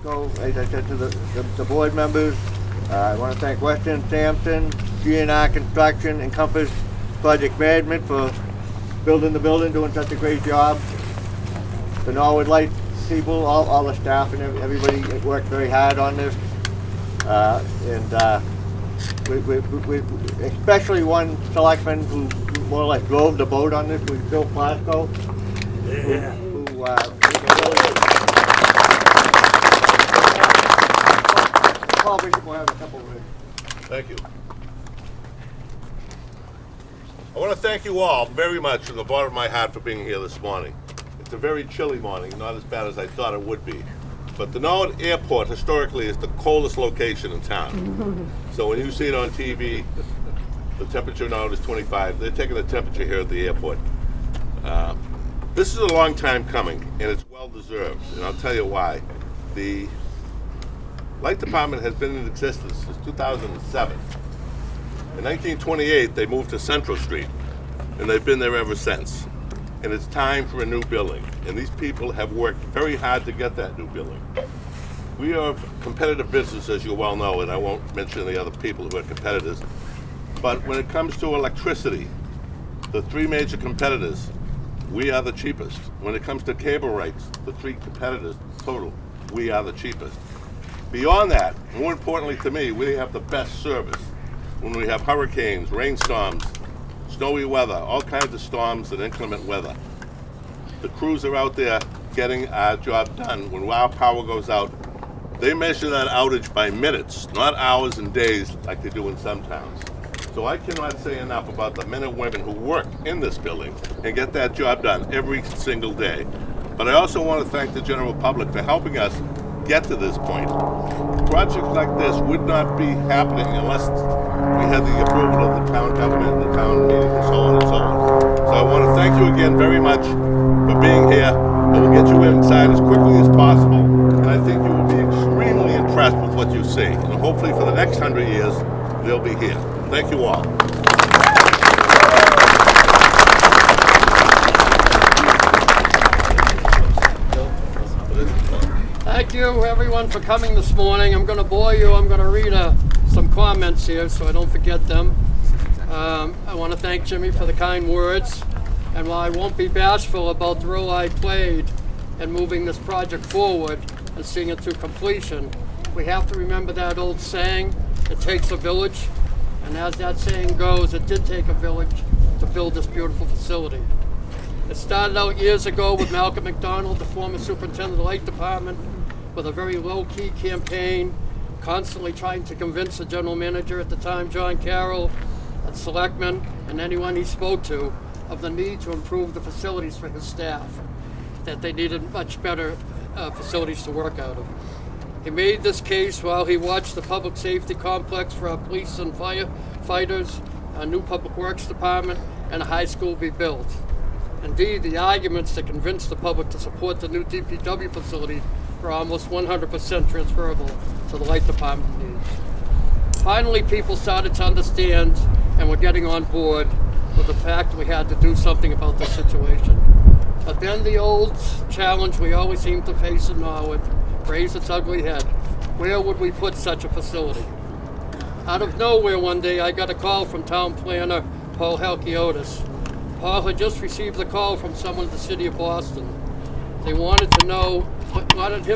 Plasko, as I said to the board members, I want to thank Western Sampson, G&R Construction, and Compass Project Management for building the building, doing such a great job. The Norwood Light people, all the staff and everybody worked very hard on this. We especially one selectman who more or less drove the boat on this was Bill Plasko. Yeah. Who probably will have a couple of minutes. Thank you. I want to thank you all very much from the bottom of my heart for being here this morning. It's a very chilly morning, not as bad as I thought it would be. But the Norwood Airport historically is the coldest location in town. So when you see it on TV, the temperature now is 25. They're taking the temperature here at the airport. This is a long time coming, and it's well deserved, and I'll tell you why. The Light Department has been in existence since 2007. In 1928, they moved to Central Street, and they've been there ever since. And it's time for a new building, and these people have worked very hard to get that new building. We are a competitive business, as you well know, and I won't mention the other people who are competitors. But when it comes to electricity, the three major competitors, we are the cheapest. When it comes to cable rights, the three competitors total, we are the cheapest. Beyond that, more importantly to me, we have the best service. When we have hurricanes, rainstorms, snowy weather, all kinds of storms and inclement weather, the crews are out there getting our job done. When our power goes out, they measure that outage by minutes, not hours and days like they do in some towns. So I cannot say enough about the men and women who work in this building and get that job done every single day. But I also want to thank the general public for helping us get to this point. Projects like this would not be happening unless we had the approval of the town government, the town meeting, and so on and so on. So I want to thank you again very much for being here. I will get you inside as quickly as possible, and I think you will be extremely impressed with what you see. And hopefully for the next 100 years, they'll be here. Thank you all. Thank you, everyone, for coming this morning. I'm going to bore you. I'm going to read some comments here so I don't forget them. I want to thank Jimmy for the kind words. And while I won't be bashful about the role I played in moving this project forward and seeing it through completion, we have to remember that old saying, it takes a village. And as that saying goes, it did take a village to build this beautiful facility. It started out years ago with Malcolm McDonald, the former superintendent of the Light Department, with a very low-key campaign, constantly trying to convince the general manager at the time, John Carroll, and selectmen, and anyone he spoke to, of the need to improve the facilities for his staff, that they needed much better facilities to work out of. He made this case while he watched the public safety complex for our police and firefighters, a new public works department, and a high school be built. Indeed, the arguments that convinced the public to support the new DPW facility were almost 100% transferable to the Light Department needs. Finally, people started to understand and were getting on board with the fact that we had to do something about the situation. But then the old challenge we always seem to face in Norwood raised its ugly head. Where would we put such a facility? Out of nowhere one day I got a call from town planner Paul Halkiotis. Paul had just received a call from someone in the city of Boston. They wanted him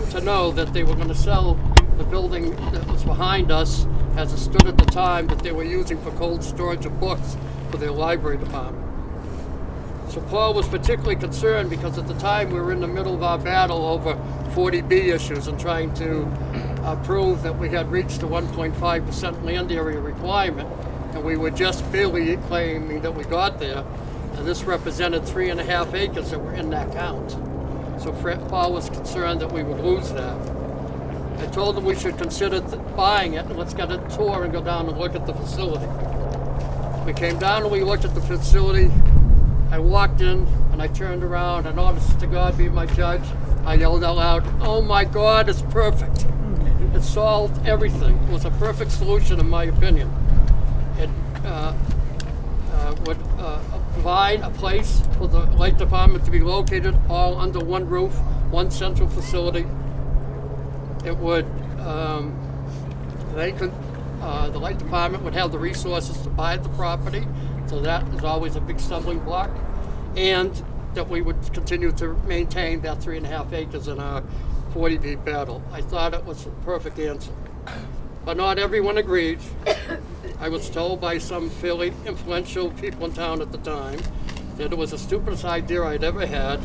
to know that they were going to sell the building that was behind us, as it stood at the time, that they were using for cold storage of books for their library department. So Paul was particularly concerned because at the time we were in the middle of our battle over 40B issues and trying to prove that we had reached the 1.5% land area requirement, and we were just barely claiming that we got there. And this represented 3.5 acres that were in that count. So Paul was concerned that we would lose that. I told him we should consider buying it, and let's get a tour and go down and look at the facility. We came down and we looked at the facility. I walked in and I turned around, and honest to God, be my judge, I yelled out loud, "Oh my God, it's perfect." It solved everything. It was a perfect solution in my opinion. It would provide a place for the Light Department to be located all under one roof, one central facility. it would, they could, the light department would have the resources to buy the property, so that is always a big stumbling block, and that we would continue to maintain that 3.5 acres in our 40B battle. I thought it was the perfect answer, but not everyone agreed. I was told by some fairly influential people in town at the time that it was the stupidest idea I'd ever had,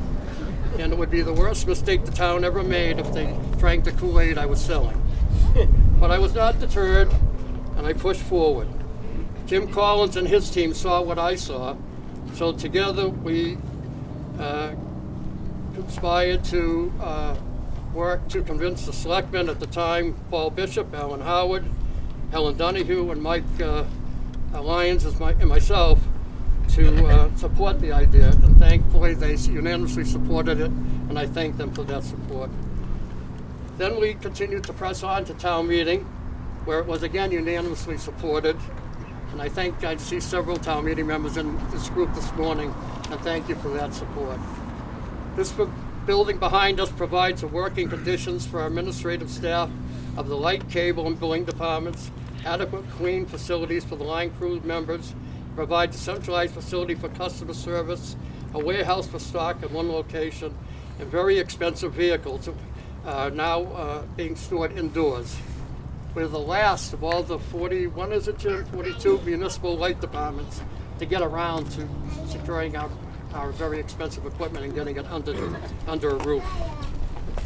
and it would be the worst mistake the town ever made if they drank the Kool-Aid I was selling. But I was not deterred, and I pushed forward. Jim Collins and his team saw what I saw, so together we conspired to work to convince the selectmen at the time, Paul Bishop, Alan Howard, Helen Donahue, and Mike Lyons and myself, to support the idea, and thankfully they unanimously supported it, and I thank them for that support. Then we continued to press on to town meeting, where it was again unanimously supported, and I see several town meeting members in this group this morning, and thank you for that support. This building behind us provides the working conditions for our administrative staff of the light, cable, and billing departments, adequate clean facilities for the line crew members, provides a centralized facility for customer service, a warehouse for stock in one location, and very expensive vehicles now being stored indoors. We're the last of all the 42 municipal light departments to get around to securing our very expensive equipment and getting it under a roof.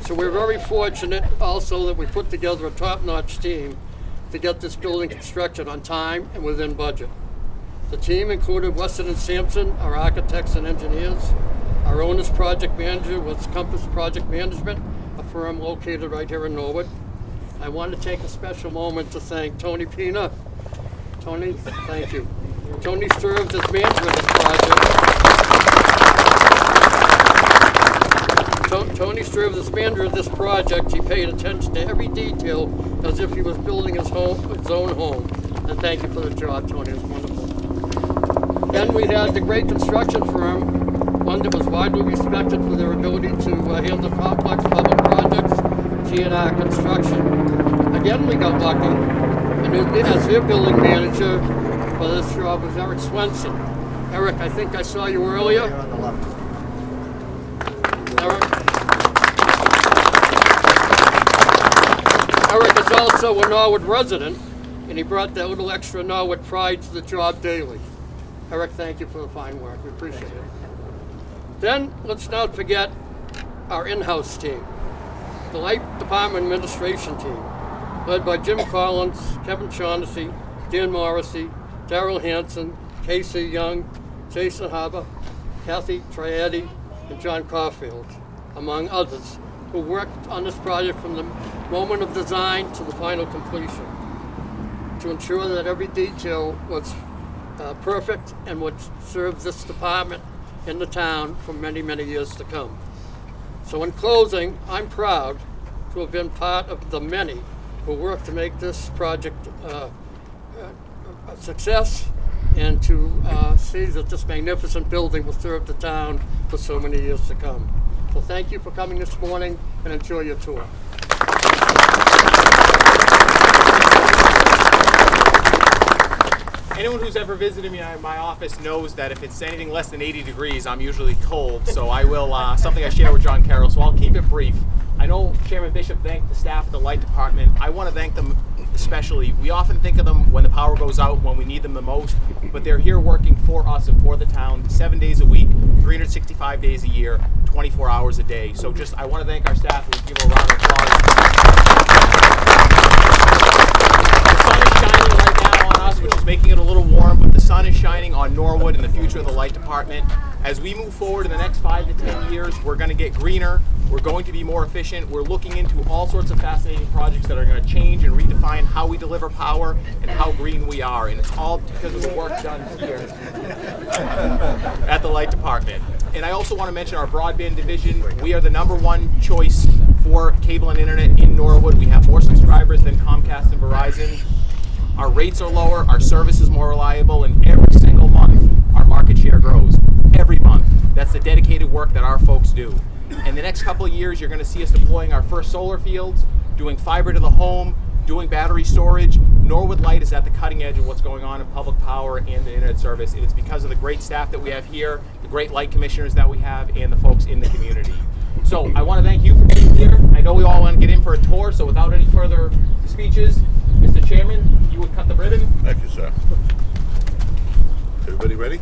So we're very fortunate also that we put together a top-notch team to get this building constructed on time and within budget. The team included Weston and Sampson, our architects and engineers. Our owner's project manager was Compass Project Management, a firm located right here in Norwood. I want to take a special moment to thank Tony Pina. Tony, thank you. Tony served as manager of this project. Tony served as manager of this project. He paid attention to every detail as if he was building his own home. And thank you for the job, Tony. It was wonderful. Then we had the great construction firm, one that was widely respected for their ability to handle complex public projects, G&R Construction. Again, we got lucky, and as their building manager for this job was Eric Swenson. Eric, I think I saw you earlier. Here on the left. Eric is also a Norwood resident, and he brought that little extra Norwood pride to the job daily. Eric, thank you for the fine work. We appreciate it. Then, let's not forget our in-house team, the Light Department Administration team, led by Jim Collins, Kevin Shaughnessy, Dan Morrissey, Darrell Hanson, Casey Young, Jason Haber, Kathy Triadi, and John Caulfield, among others, who worked on this project from the moment of design to the final completion to ensure that every detail was perfect and would serve this department in the town for many, many years to come. So in closing, I'm proud to have been part of the many who worked to make this project a success and to see that this magnificent building will serve the town for so many years to come. So thank you for coming this morning and enjoy your tour. Anyone who's ever visited me in my office knows that if it's anything less than 80 degrees, I'm usually cold. So I will, something I share with John Carroll, so I'll keep it brief. I know Chairman Bishop thanked the staff at the Light Department. I want to thank them especially. We often think of them when the power goes out, when we need them the most, but they're here working for us and for the town 7 days a week, 365 days a year, 24 hours a day. So just, I want to thank our staff and give them a round of applause. The sun is shining right now on us, which is making it a little warm, but the sun is shining on Norwood and the future of the Light Department. As we move forward in the next 5 to 10 years, we're going to get greener, we're going to be more efficient, we're looking into all sorts of fascinating projects that are going to change and redefine how we deliver power and how green we are, and it's all because of the work done here at the Light Department. And I also want to mention our broadband division. We are the #1 choice for cable and internet in Norwood. We have more subscribers than Comcast and Verizon. Our rates are lower, our service is more reliable, and every single month our market share grows. Every month. That's the dedicated work that our folks do. In the next couple of years, you're going to see us deploying our first solar fields. doing fiber to the home, doing battery storage. Norwood Light is at the cutting edge of what's going on in public power and the internet service. And it's because of the great staff that we have here, the great light commissioners that we have, and the folks in the community. So I want to thank you for being here. I know we all want to get in for a tour, so without any further speeches, Mr. Chairman, you would cut the ribbon. Thank you, sir. Everybody ready?